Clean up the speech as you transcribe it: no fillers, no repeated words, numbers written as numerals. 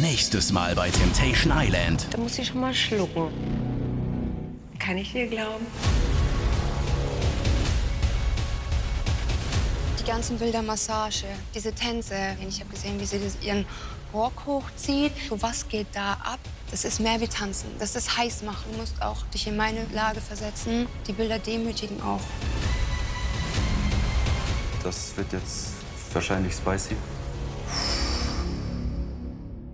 Nächstes Mal bei Temptation Island. Da muss ich schon mal schlucken. Kann ich dir glauben? Die ganzen Bilder, Massage, diese Tänze. Ich habe gesehen, wie sie ihren Rock hochzieht. So, was geht da ab? Das ist mehr wie Tanzen. Das ist heiß machen. Du musst auch dich in meine Lage versetzen. Die Bilder demütigen auch. Das wird jetzt wahrscheinlich spicy.